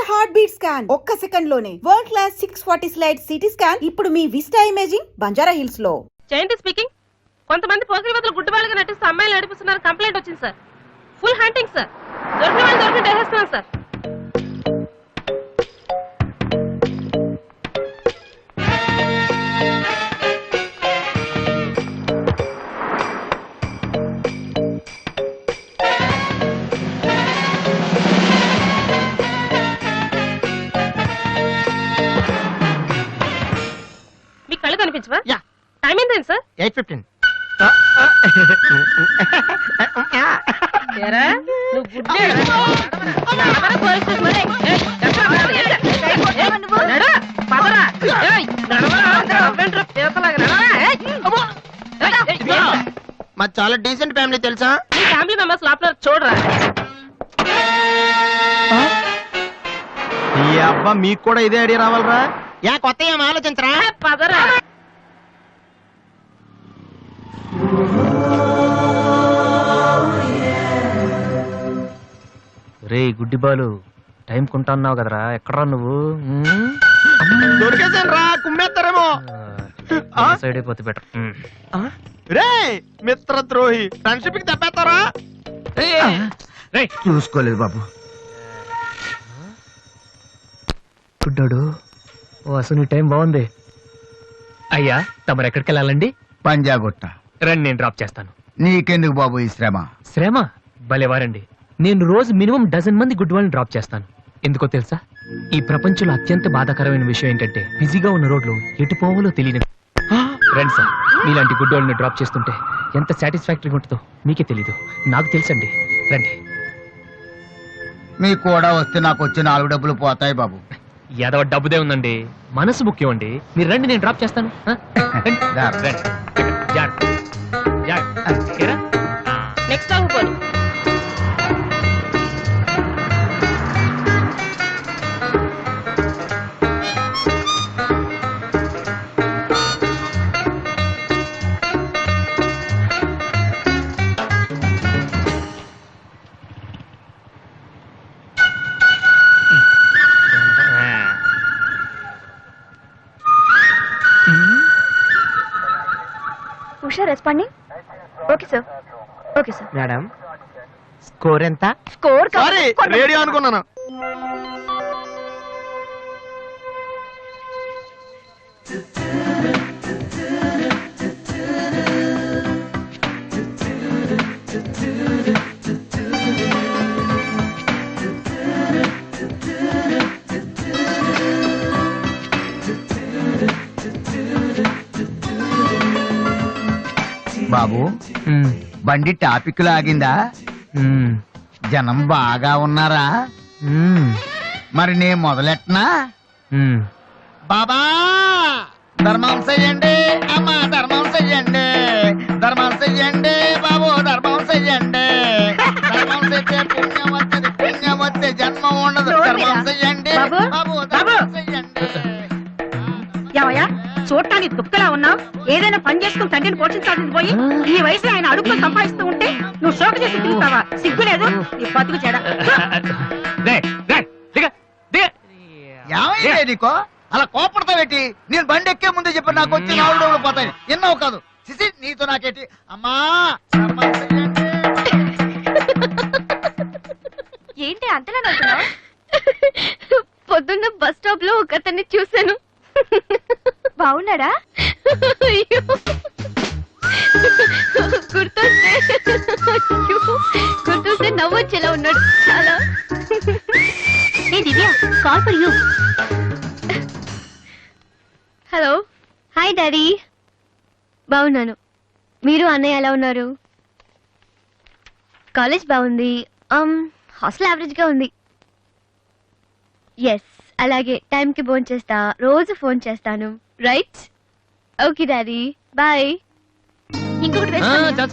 Heart beat scan ఒక్క second లోనే world class 640 slide CT scan ఇప్పుడు మీ విస్టా ఇమేజింగ్ బంజారా హిల్స్ లో. జయంతి స్పీకింగ్. కొంతమంది పోకిరివతలు గుడ్డివాళ్ళగా నటిస్తూ అమ్మాయిలు నడిపిస్తున్నారు కంప్లైంట్ వచ్చింది సార్. Full hunting sir. దొరికిన వాళ్ళు దొరికిన వేసేస్తున్నాం సార్. మీకు కళ్ళు కనిపించవా? టైం ఏంటి సార్? 8:15. మాది చాలా డీసెంట్ ఫ్యామిలీ తెలుసా? మీ ఫ్యామిలీ మెంబర్స్ లోపల చూడరా. ఈ అబ్బా మీకు కూడా ఇదే ఐడియా రావాలరా? యా కొత్త ఏం ఆలోచించరా? పదరా. రే గుడ్డి బాలు, టైం కొంటా అన్నావు కదరా, ఎక్కడరా నువ్వు? దొరికేసాను రా, కుమ్మేస్తారేమో. సైడ్ అయిపోతే బెటర్. రే మిత్రద్రోహి, ఫ్రెండ్షిప్ కి తప్పేస్తారా? చూసుకోలేదు బాబు. గుడ్డాడు, ఓ అసలు నీ టైం బాగుంది. అయ్యా తమరు ఎక్కడికి వెళ్ళాలండి? పంజాగుట్ట. రండి నేను డ్రాప్ చేస్తాను. నీకెందుకు బాబు ఈ శ్రమ? శ్రమ భలేవారండి. నేను రోజు మినిమం 12 మంది గుడ్ వాళ్ళని డ్రాప్ చేస్తాను. ఎందుకో తెలుసా? ఈ ప్రపంచంలో అత్యంత బాధాకరమైన విషయం ఏంటంటే బిజీగా ఉన్న రోడ్లు ఎటు పోవాలో తెలియదు. రండి సార్, మీలాంటి గుడ్ వాళ్ళని డ్రాప్ చేస్తుంటే ఎంత సాటిస్ఫాక్టరీగా ఉంటుందో మీకే తెలీదు, నాకు తెలుసండి. రండి. మీకు కూడా వస్తే నాకు వచ్చే 4 డబ్బులు పోతాయి బాబు. ఏదో డబ్బుదే ఉందండి, మనసు ముఖ్యం అండి. మీరు రండి, నేను డ్రాప్ చేస్తాను. నెక్స్ట్ సాంగ్ పోనీ. Usha responding. Okay sir, okay sir. Madam score ఎంత? స్కోర్ సారీ, రేడియో అనుకున్నాను. బాబు బండి టాపిక్ లాగిందా? జనం బాగా ఉన్నారా? మరి నేను మొదలెట్టనా? బాబా ధర్మం చెయ్యండి, అమ్మా ధర్మం చెయ్యండి, ధర్మం చెయ్యండి బాబు, ధర్మం చెయ్యండి. ధర్మం చేస్తే పుణ్యం వస్తుంది, పుణ్యం వస్తే జన్మ ఉండదు. ధర్మం చెయ్యండి బాబు, ధర్మం చెయ్యండి. ఏమయ్యా చూడటానికి దుఃఖలా ఉన్నావు? ఏదైనా పని చేసుకుని తండ్రిని పోషించాల్సింది పోయి ఈ వయసులో ఆయన అడుగులు సంపాదిస్తూ ఉంటే నువ్వు షోకు చేసి తిరుగుతావా? సిగ్గులేదు నీ బతుకు చెడ. ఏమైంది నీకో అలా కోపడతావేటి? నేను బండి ఎక్కే ముందే చెప్పి నాకు వచ్చి 4 డబ్బులు పోతాయి. ఎన్నో కాదు సిసి, నీతో నాకేటి? అమ్మా ధర్మం చెయ్యండి. ఏంటి అంతలా నవ్వుతున్నావు? పొద్దున్న బస్ స్టాప్ లో ఒక అతన్ని చూశాను. బాగున్నాడా? గుర్తొస్తే నవ్వొచ్చేలా ఉన్నాడు చాలా. Divya, call for you. Hello, hi daddy. బాగున్నాను. మీరు అన్నయ్య ఎలా ఉన్నారు? కాలేజ్ బాగుంది. హాస్టల్ యావరేజ్ గా ఉంది. ఎస్, అలాగే టైంకి ఫోన్ చేస్తా, రోజు ఫోన్ చేస్తాను. రైట్? Okay daddy, bye. ఇంకొకటి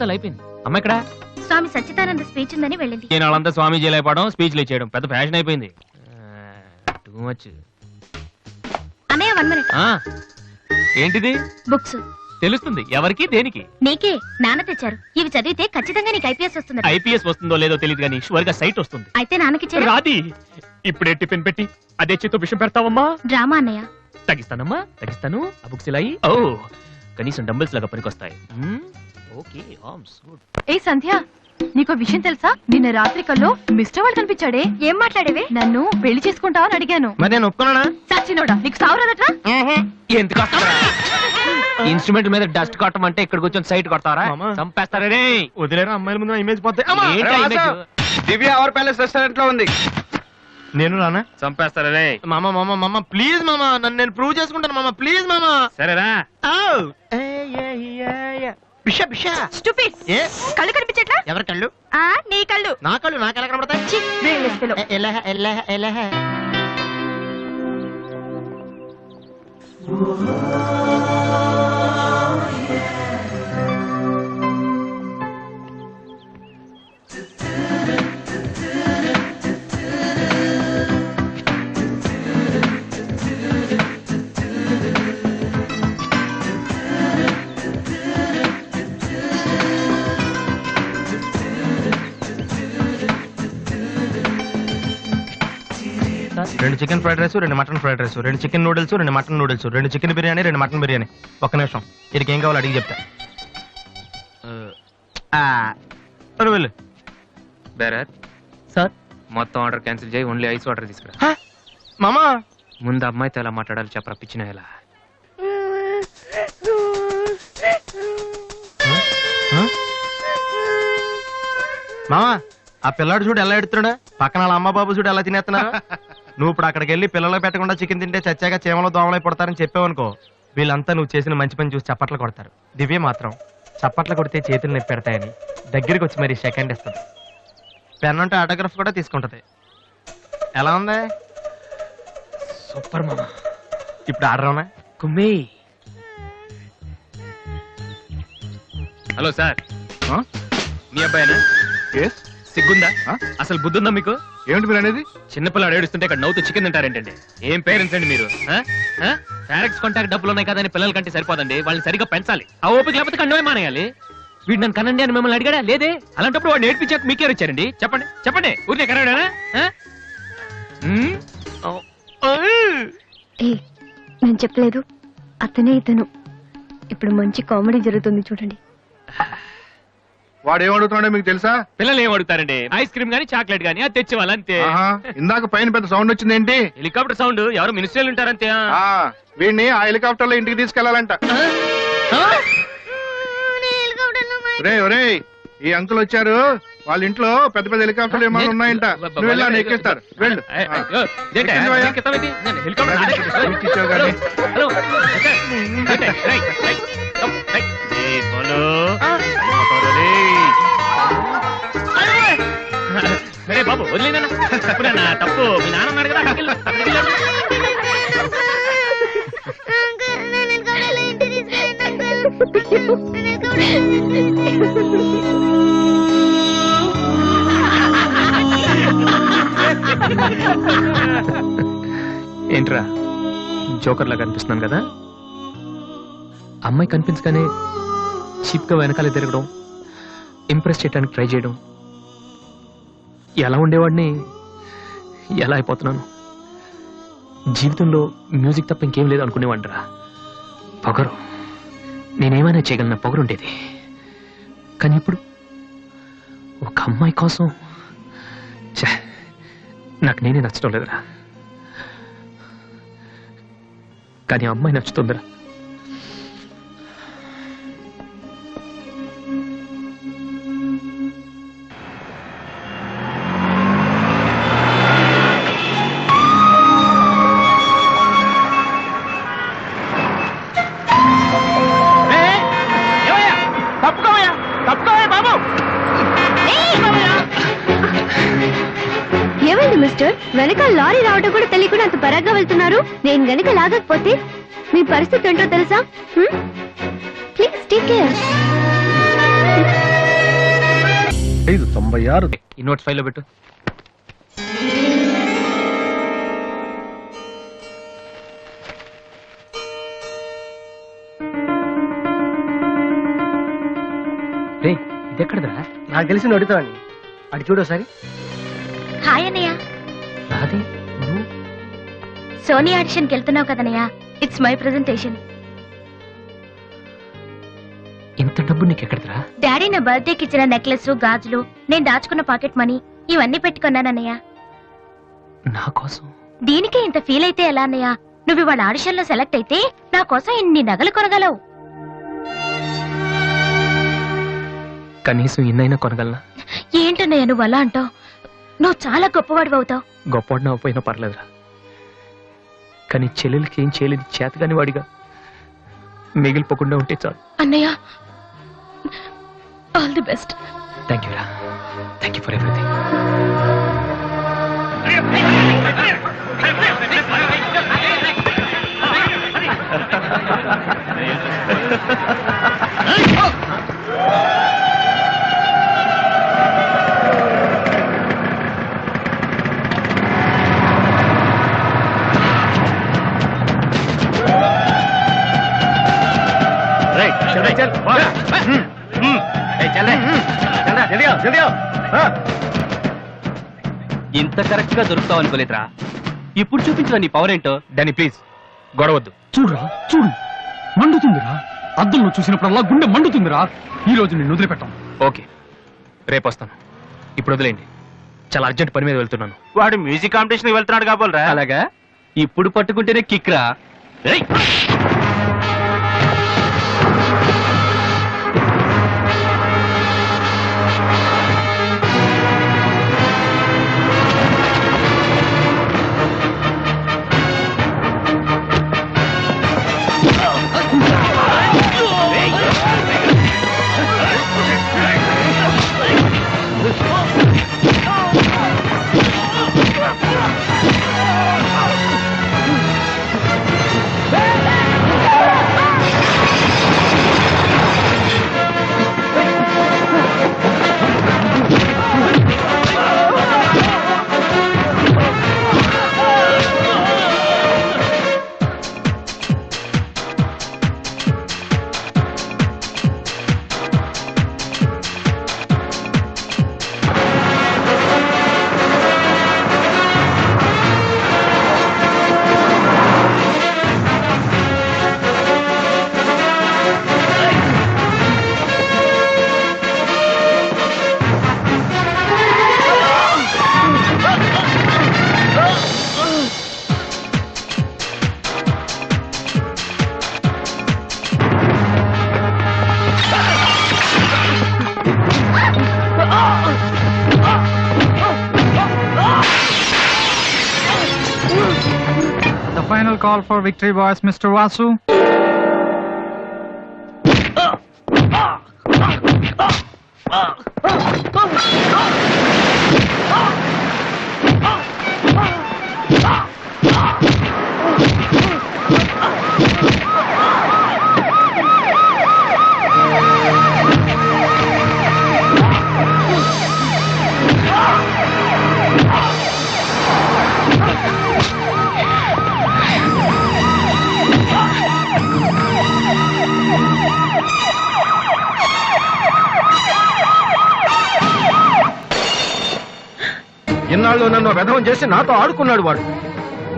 చాలా అయిపోయింది. అమ్మ ఇక్కడ స్వామి సచ్చిదానంద స్పీచ్ ఉందని వెళ్ళింది. నేను వాళ్ళంతా స్వామీజీలు అయిపోవడం, స్పీచ్లు ఇచ్చేయడం పెద్ద ఫ్యాషన్ అయిపోయింది. Too much. అన్నయ్య 1 minute. ఏంటిది? బుక్స్. తెలుస్తుంది ఎవరికి దేనికి? నీకే. నాన్న తెచ్చారు. ఇవి చదివితే ఖచ్చితంగా నీకు ఐపీఎస్ వస్తుంది. ఐపీఎస్ వస్తుందో లేదో తెలియదు కానీ షువర్ గా సైట్ వస్తుంది. అయితే నాన్నకి రాది. ఇప్పుడే టిఫిన్ పెట్టి అదే చేతో విషయం పెడతావమ్మా? డ్రామా అన్నయ్య. తగ్గిస్తానమ్మా, తగ్గిస్తాను. ఆ బుక్స్ ఇలా ఓ కనీసం డంబుల్స్ లాగా పనికొస్తాయి. Okay, arms good. ఏ సంధ్య, నీకో విషయం తెలుసా? నిన్న రాత్రి కల్లో మిస్టర్ వాళ్ళు కనిపించాడే. ఏం మాట్లాడేవే? నన్ను పెళ్లి చేసుకుంటావని అడిగాను. మరి నేను ఒప్పుకున్నానా? సచ్చినోడా, నీకు సావరాదట్రా? ఎందుకు ఇన్స్ట్రుమెంట్ మీద డస్ట్ కొట్టమంటే ఇక్కడ కూర్చొని సైట్ కొడతారా? చంపేస్తారా రే? వదిలేరా, అమ్మాయిల ముందు ఇమేజ్ పోతే. ఏంట్రా image? Divya our palace restaurant లో ఉంది. నేను రానా? చంపేస్తారా రే? మామ మామ మామ ప్లీజ్ మామ, నన్ను నేను ప్రూవ్ చేసుకుంటాను మామ, ప్లీజ్ మామ. సరేరా. పిషా పిషా. స్టూపిడ్. ఏ కళ్ళు కనిపించట్లా? ఎవరి కళ్ళు? నీ కళ్ళు. నా కళ్ళు నాకెలా కనబడతాయి? ఛీ, brainless fellow. ఎలహ ఎలహ ఎలహ. రెండు చికెన్ ఫ్రైడ్ రైస్, రెండు మటన్ ఫ్రైడ్ రైస్, రెండు చికెన్ నూడిల్స్, రెండు మటన్ నూడిల్స్, రెండు చికెన్ బిర్యానీ, రెండు మటన్ బిర్యానీ. ఒక్క నిమిషం, వీడికి ఏం కావాలో అడిగి చెప్తా. వెళ్ళు. Bearer sir. మొత్తం ఆర్డర్ క్యాన్సిల్ చేయి, ఓన్లీ ఐస్ వాటర్ తీసుకురా. మామా ముందు అమ్మాయితో ఎలా మాట్లాడాలి చెప్పరా, పిచ్చిన ఎలా? మామా, ఆ పిల్లాడు చూడు ఎలా ఎడుతున్నాడా, పక్కన వాళ్ళ అమ్మ బాబు చూడు ఎలా తినేస్తున్నారా. నువ్వు ఇప్పుడు అక్కడికి వెళ్ళి పిల్లలు పెట్టకుండా చికెన్ తింటే చచ్చాక చీమలో దోమలై పడతారని చెప్పావనుకో, వీళ్ళంతా నువ్వు చేసిన మంచి పని చూసి చప్పట్లు కొడతారు. దివ్య మాత్రం చప్పట్లు కొడితే చేతులు నొప్పి పెడతాయని దగ్గరికి వచ్చి మరి సెకండ్ ఇస్తుంది. పెన్ అంటే ఆటోగ్రాఫ్ కూడా తీసుకుంటది. ఎలా ఉంది? సూపర్ మామా. ఇప్పుడు ఆర్డర్ అవునా? కుమ్మి. హలో సార్, మీ అబ్బాయినా? సిగ్గుందా? అసలు బుద్ధుందా మీకు? ఏమిటి మీరు అనేది? చిన్నపిల్లాడు ఏడుస్తుంటే ఇక్కడ నవ్వుతూ చికెన్ తింటారేంటండి? ఏం పేరెంట్స్ అండి మీరు? పేరెంట్స్ కాంటాక్ట్ డబ్బులు ఉన్నాయి కదని పిల్లల కంటే సరిపోదండి, వాళ్ళని సరిగ్గా పెంచాలి. ఆ ఓపిక లేకపోతే కండమే మానేయాలి. వీడు నన్ను కనండి అని మిమ్మల్ని అడిగాడా? లేదే. అలాంటప్పుడు వాడు నేర్పించాక మీకే వచ్చారండి. చెప్పండి చెప్పండి, ఊరికే కనడానా? నేను చెప్పలేదు, అతనే ఇతను. ఇప్పుడు మంచి కామెడీ జరుగుతుంది చూడండి. వాడు ఏం అడుగుతున్నాడో మీకు తెలుసా? పిల్లలు ఏం అడుగుతారండి? ఐస్ క్రీమ్ గానీ చాక్లెట్ గానీ అది తెచ్చేవాళ్ళు అంతే. ఆహా, ఇందాక పైన పెద్ద సౌండ్ వచ్చింది ఏంటి? Helicopter sound. ఎవరు మినిస్టర్లు ఉంటారంతే. వీడిని ఆ హెలికాప్టర్ లో ఇంటికి తీసుకెళ్లాలంట. ఒరే ఈ అంకుల్ వచ్చారు, వాళ్ళ ఇంట్లో పెద్ద పెద్ద హెలికాప్టర్లు ఏమైనా ఉన్నాయంట. నువ్వు వెళ్ళాను ఎక్కిస్తారు, వెళ్ళు. ఎక్కించావు కానీ. సరే బాబు, వదిలేనా? తప్పు మీ నాన్న అన్నాడు కదా. ఏంట్రా జోకర్ లాగా కనిపిస్తున్నాను కదా? అమ్మాయి కనిపించగానే చీప్ గా వెనకాల తిరగడం, ఇంప్రెస్ చేయడానికి ట్రై చేయడం, ఎలా ఉండేవాడిని ఎలా అయిపోతున్నాను. జీవితంలో మ్యూజిక్ తప్ప ఇంకేం లేదు అనుకునేవాడిరా. పొగరు, నేనేమైనా చేయగలన పొగరుండేది. కానీ ఇప్పుడు ఒక అమ్మాయి కోసం నాకు నేనే నచ్చడం లేదురా. కానీ అమ్మాయి నచ్చుతుందిరా. ఏమైంది మిస్టర్? వెనక లారీ రావడం కూడా తెలియకుండా అంత పరాగ్గా వెళ్తున్నారు. నేను గనక లాగకపోతే మీ పరిస్థితి ఏంటో తెలుసా? Please take care. 96. ఈ నోట్స్ ఫైల్లో పెట్టు. రే, ఇదెక్కడదా? నాకు తెలిసి అడుగుతావండి. అటు చూడు ఒకసారి. హాయ్ అన్నయ్య. రాదే నువ్వు సోనీ ఆడిషన్కి వెళ్తున్నావు కదనయ్య, ఇట్స్ మై ప్రెజెంటేషన్. ఇంత డబ్బు నీకెక్కడిదిరా? డాడీ నా బర్త్డేకి ఇచ్చిన నెక్లెస్, గాజులు, నేను దాచుకున్న పాకెట్ మనీ ఇవన్నీ పెట్టుకున్నానన్నయ్య. నా కోసం? దీనికే ఇంత ఫీల్ అయితే ఎలా అన్నయ్య? నువ్వు ఇవాళ ఆడిషన్ లో సెలెక్ట్ అయితే నా కోసం ఇన్ని నగలు కొనగలవు. కనీసం ఇన్నైనా కొనగలనా? ఏంటన్నయ్య నువ్వు అలా అంటావు? నువ్వు చాలా గొప్పవాడు అవుతావు. గొప్పవాడిని అవ్వపోయినా పర్లేదురా, కానీ చెల్లెలకి ఏం చేయలేదు చేతగాని వాడిగా మిగిలిపోకుండా ఉంటే చాలు. అన్నయ్య, all the best. Thank you రా, థ్యాంక్ యూ ఫర్ ఎవ్రీథింగ్. ఇంత కరెక్ట్ గా దొరుకుతావు అనుకోలేదురా. ఇప్పుడు చూపించిన నీ పవర్ ఏంటో. డానీ ప్లీజ్ గొడవద్దు. చూడురా చూడు, మండుతుందిరా. అద్దంలో చూసినప్పుడల్లా గుండె మండుతుందిరా. ఈ రోజు నేను వదిలిపెట్టాం. ఓకే, రేపు వస్తాను. ఇప్పుడు వదిలేండి, చాలా అర్జెంట్ పని మీద వెళ్తున్నాను. వాడు మ్యూజిక్ కాంపిటీషన్ వెళ్తున్నాడు కాబోలరా. అలాగా? ఇప్పుడు పట్టుకుంటేనే కిక్ రా. The final call for victory boys, Mr. Vasu. ఇన్నాళ్ళు నన్ను వెధవం చేసి నాతో ఆడుకున్నాడు. వాడు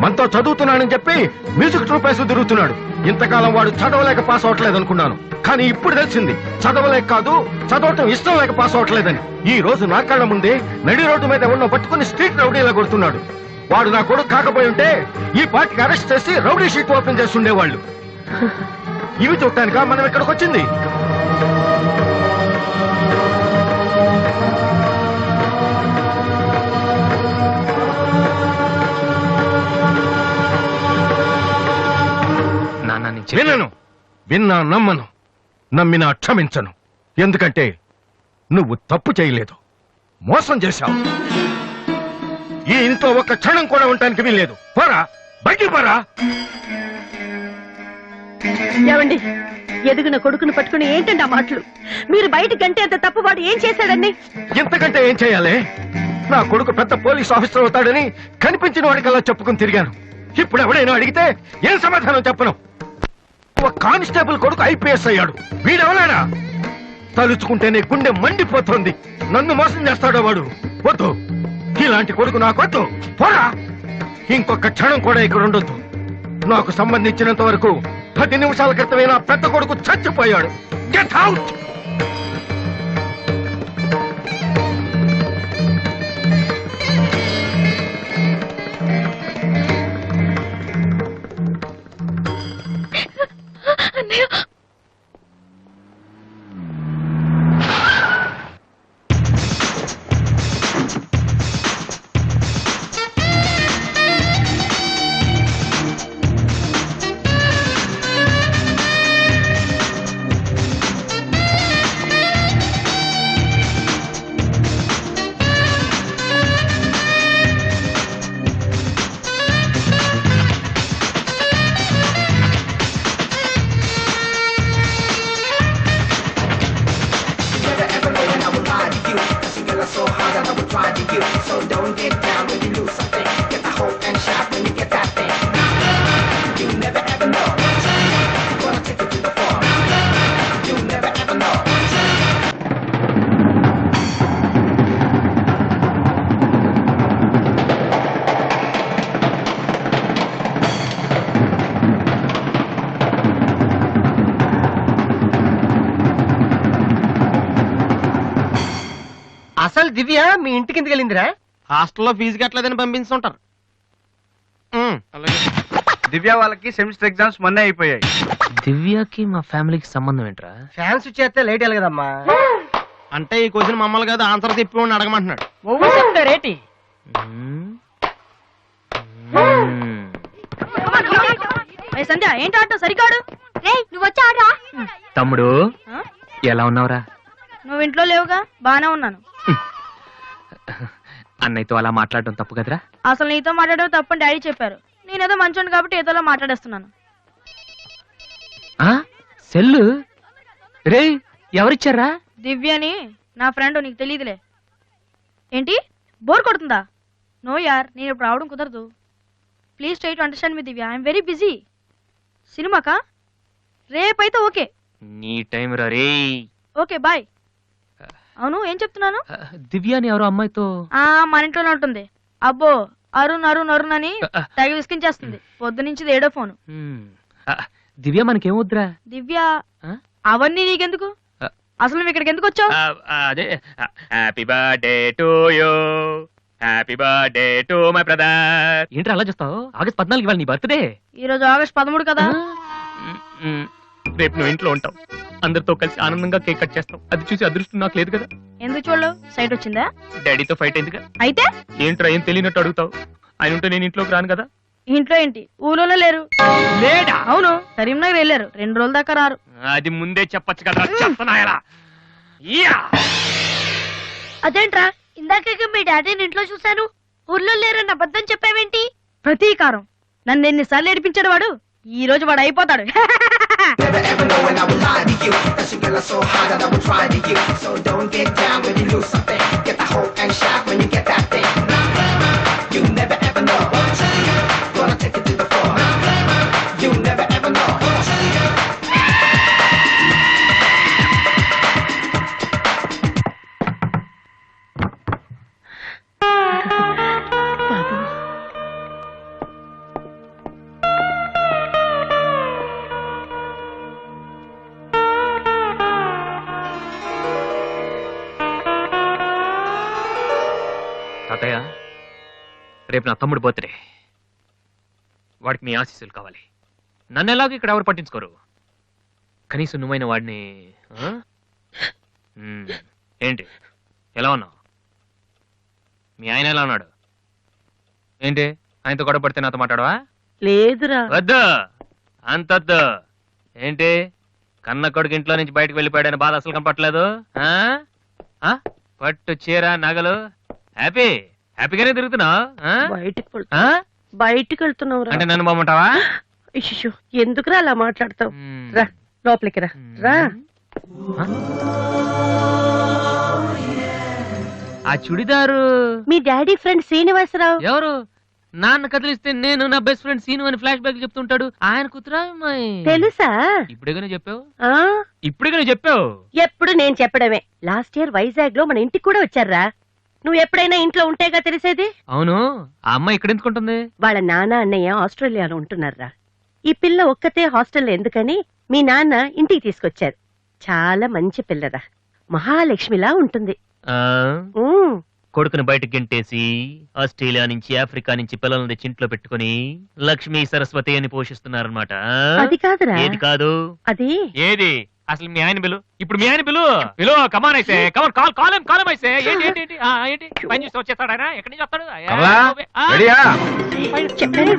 మనతో చదువుతున్నానని చెప్పి మ్యూజిక్ ట్రూప్ వేసి తిరుగుతున్నాడు. ఇంతకాలం వాడు చదవలేక పాస్ అవట్లేదు అనుకున్నాను, కానీ ఇప్పుడు తెలిసింది చదవలేక కాదు, చదవటం ఇష్టం లేక పాస్ అవట్లేదని. ఈ రోజు నా కళ్ళ ముందే నడి రోడ్డు మీద ఉన్న పట్టుకుని స్ట్రీట్ రౌడీలా కొడుతున్నాడు. వాడు నా కొడుకు కాకపోయి ఉంటే ఈ పార్టీకి అరెస్ట్ చేసి రౌడీ షీట్ ఓపెన్ చేసి ఉండేవాళ్ళు. ఇవి చూడటానికా మనం ఇక్కడికి వచ్చింది? వినను, విన్నా నమ్మను, నమ్మినా క్షమించను. ఎందుకంటే నువ్వు తప్పు చేయలేదు, మోసం చేశావు. ఈ ఇంట్లో ఒక్క క్షణం కూడా ఉండటానికి వీల్లేదు. పోరా, బయటికి పోరా. ఏమండి, ఎదిగిన కొడుకును పట్టుకుని ఏంటండి ఆ మాటలు? మీరు బయటకంటే అంత తప్పు వాడు ఏం చేశాడండి? ఇంతకంటే ఏం చేయాలి? నా కొడుకు పెద్ద పోలీస్ ఆఫీసర్ అవుతాడని కనిపించిన వాడికల్లా చెప్పుకుని తిరిగాను. ఇప్పుడు ఎవడైనా అడిగితే ఏం సమాధానం చెప్పను. ఒక కానిస్టేబుల్ కొడుకు ఐపీఎస్ అయ్యాడు. వీడెవరైనా తలుచుకుంటేనే గుండె మండిపోతుంది. నన్ను మోసం చేస్తాడో వాడు. వద్దు, ఇలాంటి కొడుకు నాకొద్దు. పోరా. ఇంకొక క్షణం కూడా ఇక్కడ ఉండొద్దు. నాకు సంబంధించినంత వరకు 10 నిమిషాల క్రితమే నా పెద్ద కొడుకు చచ్చిపోయాడు. Get out. అసలు దివ్య మీ ఇంటికి ఎందుకు వెళ్ళిందిరా? హాస్టల్లో ఫీజు కట్టలేదని పంపిస్తుంటారు. దివ్య వాళ్ళకి సెమిస్టర్ ఎగ్జామ్స్ మొన్నే అయిపోయాయి. దివ్యకి మా ఫ్యామిలీకి సంబంధం ఏంట్రా? ఫ్యాన్స్ చేస్తే లేట్ అయ్యాలి కదమ్మా. అంటే ఈ క్వశ్చన్ మమ్మల్ని కాదు ఆన్సర్ తిప్పి అడగమంటున్నాడు. చెప్తారేటి సంధ్య ఏంటి ఆటో సరికాడు? నువ్వు వచ్చి ఆడరా. తమ్ముడు ఎలా ఉన్నావురా? నువ్వు ఇంట్లో లేవుగా, బానే ఉన్నాను. అన్నయ్యతో అలా మాట్లాడడం తప్పు కదరా? అసలు నీతో మాట్లాడడం తప్పని డాడీ చెప్పారు. నేనేదో మంచోండి కాబట్టి ఏదోలా మాట్లాడేస్తున్నాను. సెల్లు రే ఎవరిచ్చారా? దివ్యని నా ఫ్రెండ్, నీకు తెలియదులే. ఏంటి బోర్ కొడుతుందా? నో యార్, నేను ఇప్పుడు రావడం కుదరదు. Please try to understand me Divya, I'm very busy. సినిమాకా? రేపైతే ఓకే. నీ టైం రా రే. Okay bye. అవును ఏం చెప్తున్నాను? దివ్యాని ఎవరో అమ్మాయితో మన ఇంట్లోనే ఉంటుంది. అబ్బో అరుణ్ అరుణ్ అరుణ్ అని తెగ విసికించేస్తుంది. పొద్దు నుంచి ఏడో ఫోను. దివ్య మనకేమొద్దురా? దివ్య అవన్నీ నీకెందుకు? అసలు నువ్వు ఇక్కడికి ఎందుకు వచ్చావు? అదే happy birthday to you, happy birthday to my brother. ఏంట్రా అలా చూస్తావు? ఆగస్ట్ 14 ఇవాళ నీ బర్త్డే. ఈ రోజు ఆగస్ట్ 13 కదా. రేపు నువ్వు ఇంట్లో ఉంటావు, అందరితో కలిసి ఆనందంగా కేక్ కట్ చేస్తావు. అది చూసి అదృష్టం నాకు లేదు కదా. ఎందుకు చూడలేవు? సైట్ వచ్చిందా? డాడీతో ఫైట్ అయిందిగా. అయితే ఏంట్రా ఏం తెలియనట్టు అడుగుతావు? ఆయన ఉంటే నేను ఇంట్లోకి రాను కదా. ఇంట్లో ఏంటి, ఊళ్ళోనే లేరు. లేడా? అవును, కరీంనగర్ వెళ్ళారు. 2 రోజుల దాకా రారు. అది ముందే చెప్పచ్చు కదా. చెప్పనాయలా అదేంట్రా, ఇందాక మీ డాడీని ఇంట్లో చూశాను, ఊర్లో లేరన్న అబద్ధం చెప్పావేంటి? ప్రతీకారం. నన్ను ఎన్నిసార్లు ఏడిపించాడు వాడు. ఈ రోజు వాడు అయిపోతాడు. తాతయ్య, రేపు నా తమ్ముడు బర్త్డే. వాడికి మీ ఆశీస్సులు కావాలి. నన్ను ఎలాగో ఇక్కడ ఎవరు పట్టించుకోరు. కనీసం నువ్వైన వాడిని. ఏంటి ఎలా ఉన్నావు? మీ ఆయన ఎలా ఉన్నాడు? ఏంటి ఆయనతో గొడవ పడితే నాతో మాట్లాడవా? లేదురా. వద్దు, అంతొద్దు. ఏంటి కన్న కొడుకు ఇంట్లో నుంచి బయటకు వెళ్ళిపోయాడని బాధ అసలు కనపట్లేదు? పట్టు చీర నగలు హ్యాపీగానే తిరుగుతున్నావు. బయటికి వెళ్తున్నావు అంటే నన్ను బాగుంటావా? ఎందుకురా అలా మాట్లాడతావు? రా లోపలికి రా. రా. ఆ చుడిదారు మీ డాడీ ఫ్రెండ్ శ్రీనివాసరావు. ఎవరు? నాన్న కదిలిస్తే నేను నా బెస్ట్ ఫ్రెండ్ సీను అని ఫ్లాష్ బ్యాక్ చెప్తుంటాడు. ఆయన కూతురా? తెలుసా? ఇప్పుడేగానే చెప్పావు. ఎప్పుడు నేను చెప్పడమే. లాస్ట్ ఇయర్ వైజాగ్ లో మన ఇంటికి కూడా వచ్చారా. నువ్వు ఎప్పుడైనా ఇంట్లో ఉంటేగా తెలిసేది. అవును, ఆ అమ్మాయి ఇక్కడ ఎందుకుంటుంది? వాళ్ళ నాన్న అన్నయ్య ఆస్ట్రేలియాలో ఉంటున్నారా. ఈ పిల్ల ఒక్కతే హాస్టల్లో ఎందుకని మీ నాన్న ఇంటికి తీసుకొచ్చారు. చాలా మంచి పిల్లరా, మహాలక్ష్మిలా ఉంటుంది. ఆ, ఉమ్, కొడుకుని బయటకు గెంటేసి ఆస్ట్రేలియా నుంచి ఆఫ్రికా నుంచి పిల్లల్ని తెచ్చి ఇంట్లో పెట్టుకుని లక్ష్మీ సరస్వతి అని పోషిస్తున్నారన్నమాట. అది కాదురా. ఏది కాదు? అది ఏది అసలు? మీ ఆయన బిలు, ఇప్పుడు మీ ఆయన బిలు కమాన్ అయితే కమాన్ కాల్ కాలం కాలం అయితే ఏంటి ఏంటి ఏంటి ఏంటి పని చూసి వచ్చేస్తాడు ఆయన? ఎక్కడి నుంచి వస్తాడు? ఎప్పుడు చెప్పాను.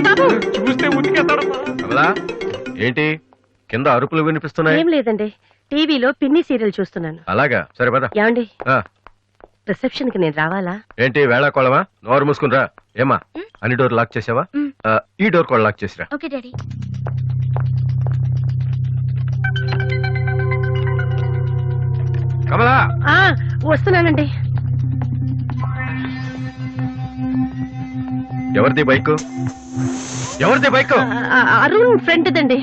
బాబు చూస్తే ఉతికేస్తాడు. ఏంటి కింద అరుపులు వినిపిస్తున్నాయి? ఏం లేదండి, టీవీలో పిన్ని సీరియల్ చూస్తున్నాను. అలాగా, సరే పద. ఏమండి, రిసెప్షన్ కి నేను రావాలా? ఏంటి వేళ కోళమా? నోరు మూసుకునిరా. ఏమా అన్ని డోర్ లాక్ చేసావా? ఈ డోర్ కూడా లాక్ చేసిరా. Okay daddy. కమలా, వస్తున్నానండి. ఎవరిది బైక్? ఎవరిది బైక్? అరుణ్ ఫ్రెండ్ దండి.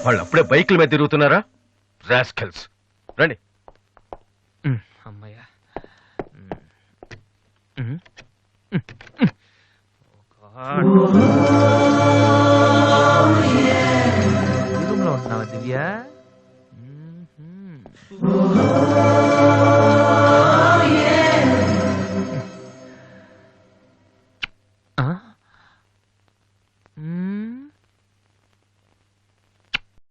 వాళ్ళు అప్పుడే బైకుల మీద తిరుగుతున్నారా? రాస్కల్స్. రండి. అమ్మయ్యా.